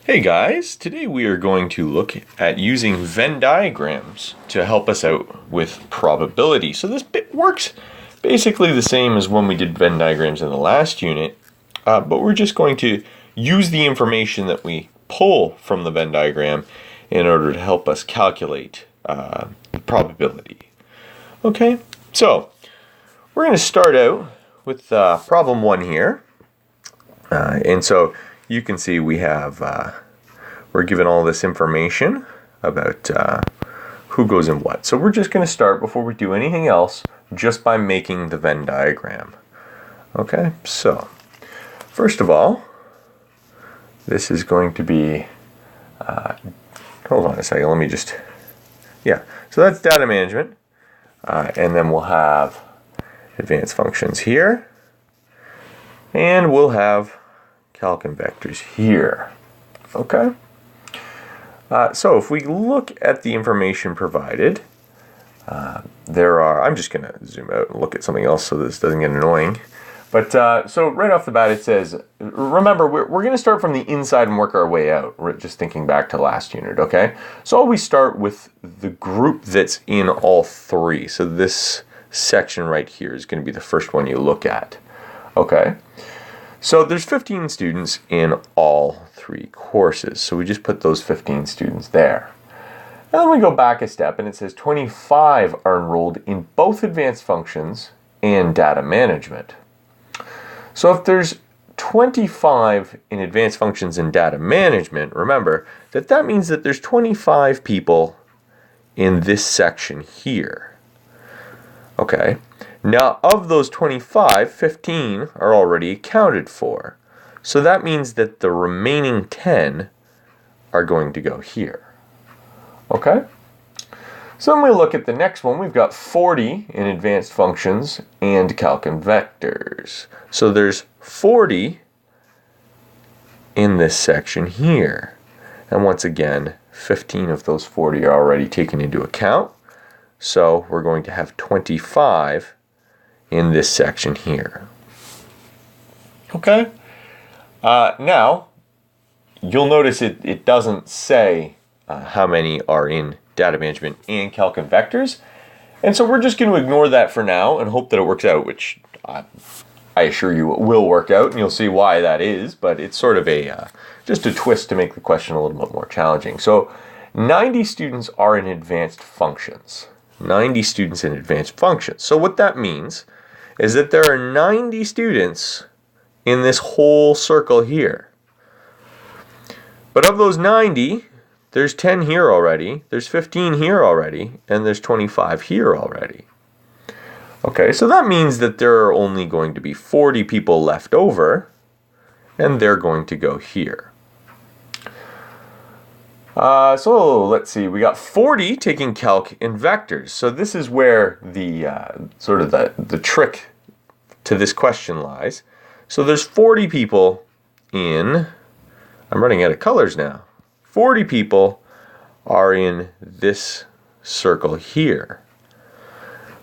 Hey guys, today we are going to look at using Venn diagrams to help us out with probability. So this bit works basically the same as when we did Venn diagrams in the last unit, but we're just going to use the information that we pull from the Venn diagram in order to help us calculate the probability. Okay, so we're going to start out with problem 1 here. And so you can see we have, we're given all this information about who goes in what. So we're just going to start before we do anything else just by making the Venn diagram. Okay, so first of all, this is going to be, hold on a second, let me just, so that's data management. And then we'll have advanced functions here. And we'll have calc and vectors here. Okay. So if we look at the information provided, there are, I'm just going to zoom out and look at something else so this doesn't get annoying. But so right off the bat it says, remember we're going to start from the inside and work our way out. We're just thinking back to last unit, okay? So always start with the group that's in all three. So this section right here is going to be the first one you look at. Okay. So there's 15 students in all three courses. So we just put those 15 students there. And then we go back a step and it says 25 are enrolled in both advanced functions and data management. So if there's 25 in advanced functions and data management, remember that means that there's 25 people in this section here. Okay. Now, of those 25, 15 are already accounted for. So that means that the remaining 10 are going to go here. Okay? So when we look at the next one, we've got 40 in advanced functions and calc and vectors. So there's 40 in this section here. And once again, 15 of those 40 are already taken into account. So we're going to have 25 in this section here. Okay. Now, you'll notice it doesn't say how many are in data management and calc and vectors. And so we're just going to ignore that for now and hope that it works out, which I assure you it will work out, and you'll see why that is. But it's sort of a just a twist to make the question a little bit more challenging. So 90 students are in advanced functions. 90 students in advanced functions. So what that means is that there are 90 students in this whole circle here. But of those 90, there's 10 here already, there's 15 here already, and there's 25 here already. Okay, so that means that there are only going to be 40 people left over, and they're going to go here. So let's see, we got 40 taking calc and vectors. So this is where the sort of the trick to this question lies. So there's 40 people in, I'm running out of colors now. 40 people are in this circle here.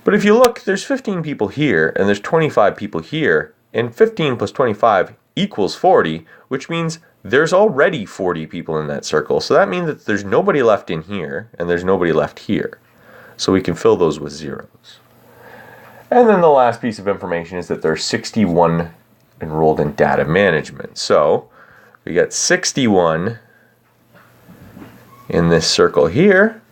But if you look, there's 15 people here and there's 25 people here, and 15 plus 25 equals 40, which means there's already 40 people in that circle. So that means that there's nobody left in here and there's nobody left here. So we can fill those with zeros. And then the last piece of information is that there's 61 enrolled in data management. So we got 61 in this circle here.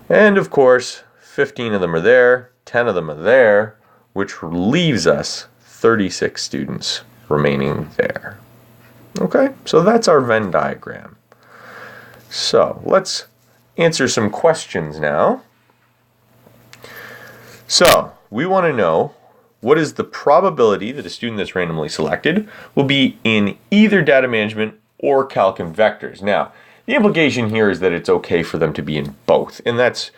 And of course, 15 of them are there, 10 of them are there, which leaves us 36 students remaining there. Okay, so that's our Venn diagram. So let's answer some questions now. So we want to know what is the probability that a student that's randomly selected will be in either data management or calc and vectors. Now, the implication here is that it's okay for them to be in both, and that's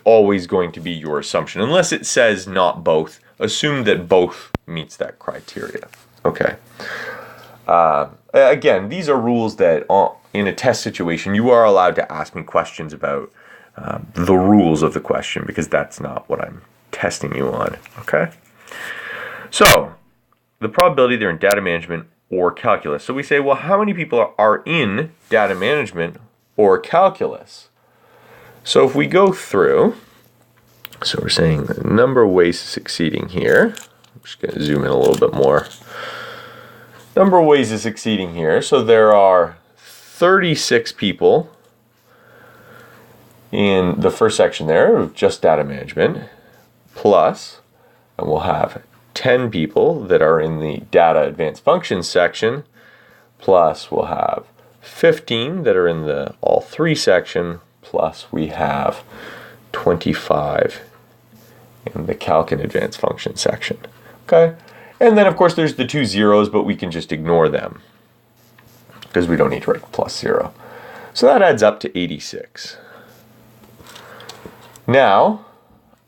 always going to be your assumption. Unless it says not both, assume that both meets that criteria. Okay. Again, these are rules that in a test situation, you are allowed to ask me questions about the rules of the question, because that's not what I'm testing you on. Okay. So the probability they're in data management or calculus. So we say, well, how many people are in data management or calculus? So if we go through, so we're saying the number of ways of succeeding here. I'm just going to zoom in a little bit more. Number of ways of succeeding here. So there are 36 people in the first section there of just data management, plus, and we'll have 10 people that are in the data advanced functions section, plus we'll have 15 that are in the all three section, plus we have 25 in the calc and advanced functions section. Okay, and then of course there's the 2 zeros, but we can just ignore them because we don't need to write plus 0. So that adds up to 86. Now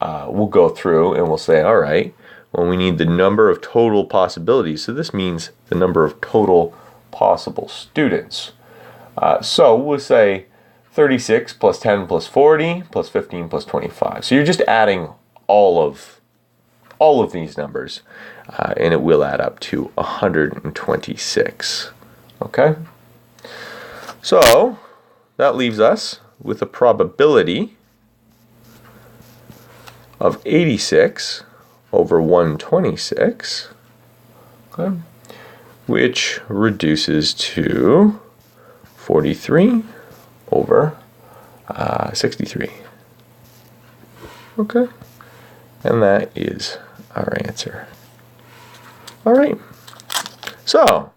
we'll go through and we'll say, all right, well, we need the number of total possibilities. So this means the number of total possible students. So we'll say 36 plus 10 plus 40 plus 15 plus 25. So you're just adding all of these numbers, and it will add up to 126. Okay? So that leaves us with a probability of 86 over 126, okay, which reduces to 43 over 63. Okay, and that is our answer. All right, so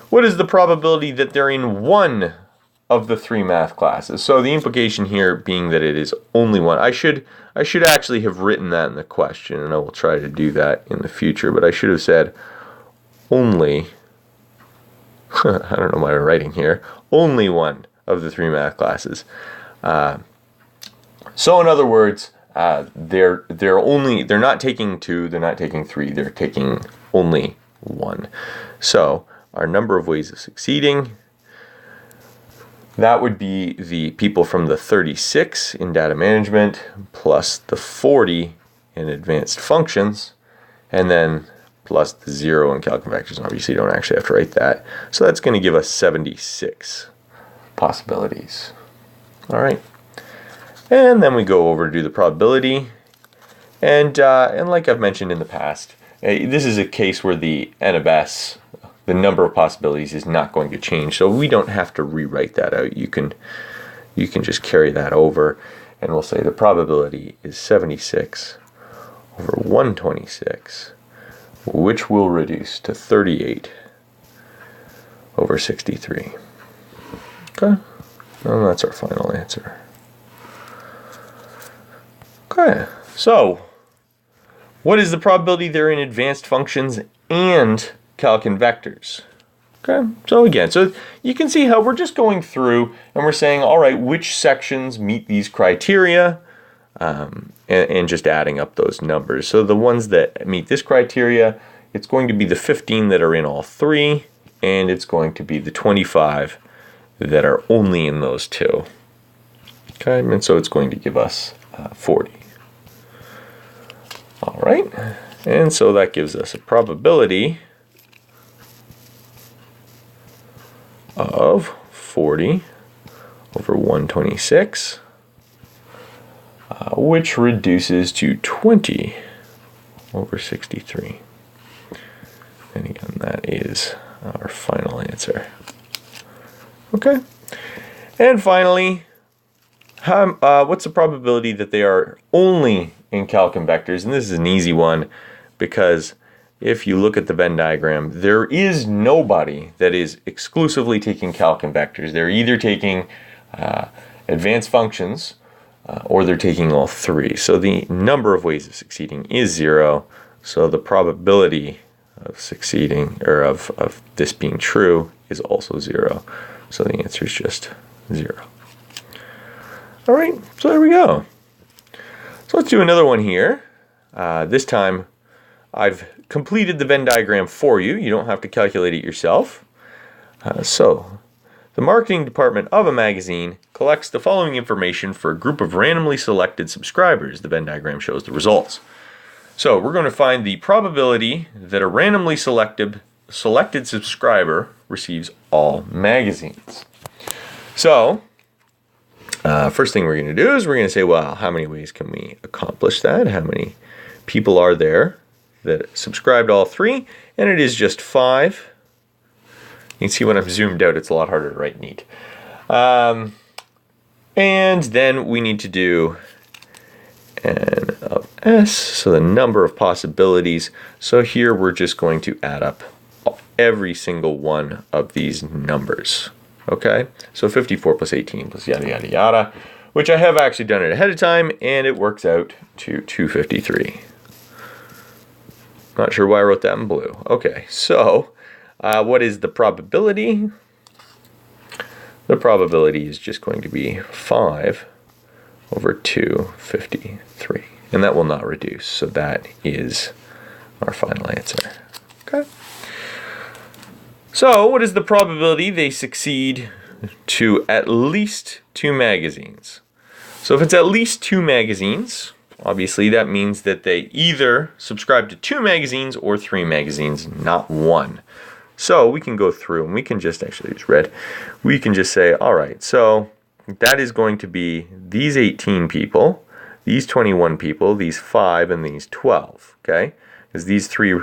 what is the probability that they're in one of the 3 math classes? So the implication here being that it is only one. I should actually have written that in the question, and I will try to do that in the future, but I should have said only, I don't know what I'm writing here, only one of the 3 math classes. So in other words, they're not taking 2, they're not taking 3, they're taking only 1. So our number of ways of succeeding, that would be the people from the 36 in data management plus the 40 in advanced functions, and then plus the 0 in calc and vectors. Obviously, you don't actually have to write that. So that's going to give us 76 possibilities. All right. And then we go over to do the probability. And like I've mentioned in the past, this is a case where the N of S, the number of possibilities, is not going to change, so we don't have to rewrite that out. You can just carry that over, and we'll say the probability is 76 over 126, which will reduce to 38 over 63. Okay, and that's our final answer. Okay, so what is the probability they're in advanced functions and calc and vectors? Okay, so again, so you can see how we're just going through and we're saying, all right, which sections meet these criteria, and just adding up those numbers. So the ones that meet this criteria, it's going to be the 15 that are in all 3, and it's going to be the 25 that are only in those 2. Okay, and so it's going to give us 40. All right, and so that gives us a probability of 40 over 126, which reduces to 20 over 63. And again, that is our final answer. Okay, and finally, what's the probability that they are only in calc and vectors? And this is an easy one, because if you look at the Venn diagram, there is nobody that is exclusively taking calc and vectors. They're either taking advanced functions or they're taking all 3. So the number of ways of succeeding is 0. So the probability of succeeding, or of this being true, is also 0. So the answer is just 0. All right, so there we go. So let's do another one here. This time I've completed the Venn diagram for you. You don't have to calculate it yourself. So the marketing department of a magazine collects the following information for a group of randomly selected subscribers. The Venn diagram shows the results. So we're going to find the probability that a randomly selected selected subscriber receives all magazines. So, first thing we're going to do is we're going to say, well, how many ways can we accomplish that? How many people are there that subscribe to all 3? And it is just 5. You can see when I'm zoomed out, it's a lot harder to write neat. And then we need to do n of s, so the number of possibilities. So here we're just going to add up every single one of these numbers. Okay, so 54 plus 18 plus yada yada yada, which I have actually done it ahead of time, and it works out to 253. Not sure why I wrote that in blue. Okay, so what is the probability? The probability is just going to be 5 over 253, and that will not reduce, so that is our final answer. Okay. So what is the probability they succeed to at least 2 magazines? So if it's at least 2 magazines, obviously that means that they either subscribe to 2 magazines or 3 magazines, not 1. So we can go through and we can just actually use red. We can just say, all right, so that is going to be these 18 people, these 21 people, these 5, and these 12, okay? Because these 3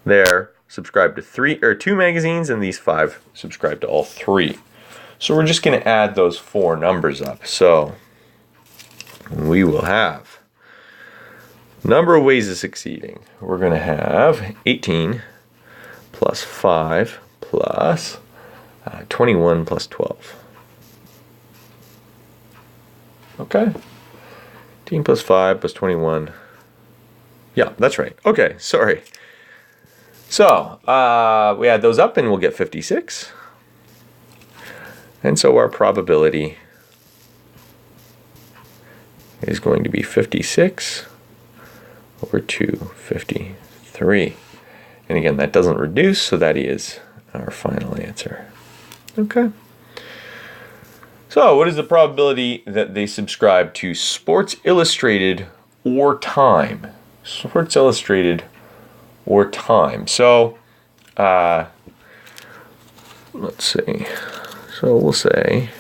there subscribe to 2 magazines, and these 5 subscribe to all 3. So we're just going to add those 4 numbers up. So we will have number of ways of succeeding. We're going to have 18 plus 5 plus 21 plus 12. Okay. 18 plus 5 plus 21. Yeah, that's right. Okay, sorry. So we add those up and we'll get 56. And so our probability is going to be 56 over 253. And again, that doesn't reduce, so that is our final answer. Okay. So what is the probability that they subscribe to Sports Illustrated or Time? Sports Illustrated or Time. So let's see. So we'll say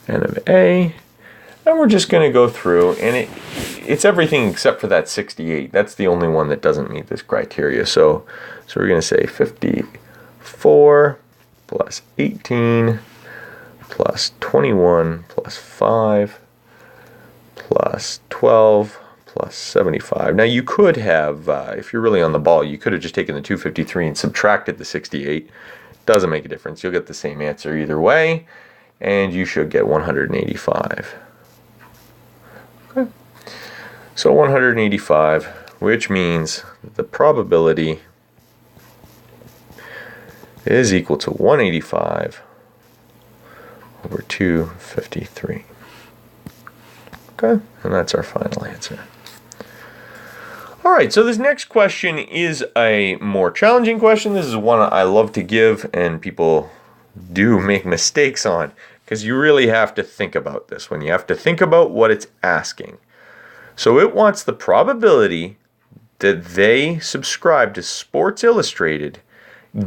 n of a, and we're just going to go through, and it's everything except for that 68. That's the only one that doesn't meet this criteria. So we're going to say 54 plus 18 plus 21 plus 5 plus 12 plus 75. Now you could have, if you're really on the ball, you could have just taken the 253 and subtracted the 68. Doesn't make a difference. You'll get the same answer either way, and you should get 185. Okay. So 185, which means the probability is equal to 185 over 253. Okay, and that's our final answer. All right, so this next question is a more challenging question. This is one I love to give, and people do make mistakes on, because you really have to think about this one. You have to think about what it's asking. So it wants the probability that they subscribe to Sports Illustrated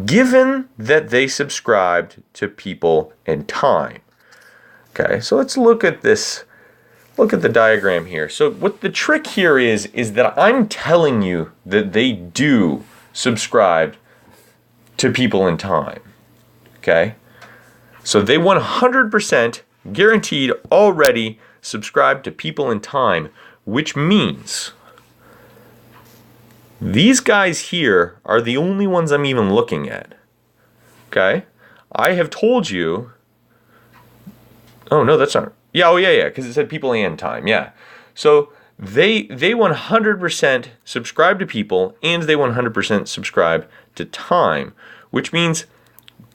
given that they subscribed to People and Time. Okay, so let's look at this. Look at the diagram here. So what the trick here is that I'm telling you that they do subscribe to People and Time. Okay? So they 100% guaranteed already subscribe to People and Time, which means these guys here are the only ones I'm even looking at. Okay? I have told you. Oh, no, that's not. Yeah, oh yeah, because it said People and Time, yeah. So they 100% subscribe to People, and they 100% subscribe to Time, which means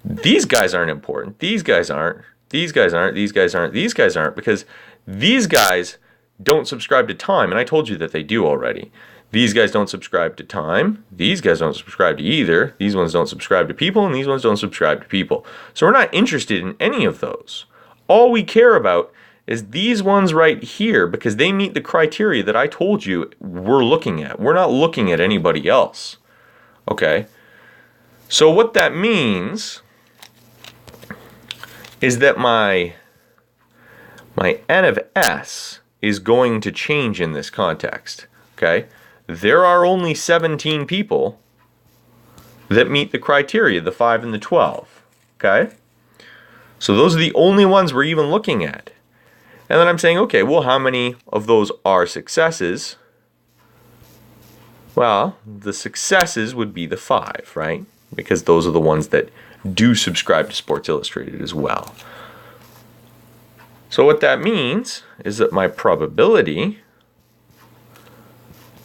these guys aren't important. These guys aren't. These guys aren't. These guys aren't. These guys aren't, because these guys don't subscribe to Time, and I told you that they do already. These guys don't subscribe to Time. These guys don't subscribe to either. These ones don't subscribe to People, and these ones don't subscribe to People. So we're not interested in any of those. All we care about is these ones right here, because they meet the criteria that I told you we're looking at. We're not looking at anybody else. Okay? So what that means is that my N of S is going to change in this context, okay? There are only 17 people that meet the criteria, the 5 and the 12, okay? So those are the only ones we're even looking at. And then I'm saying, okay, well, how many of those are successes? Well, the successes would be the 5, right? Because those are the ones that do subscribe to Sports Illustrated as well. So what that means is that my probability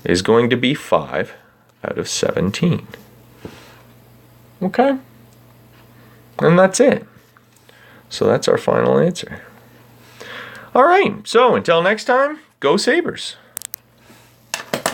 is going to be 5 out of 17. Okay? And that's it. So that's our final answer. All right, so until next time, go Sabres.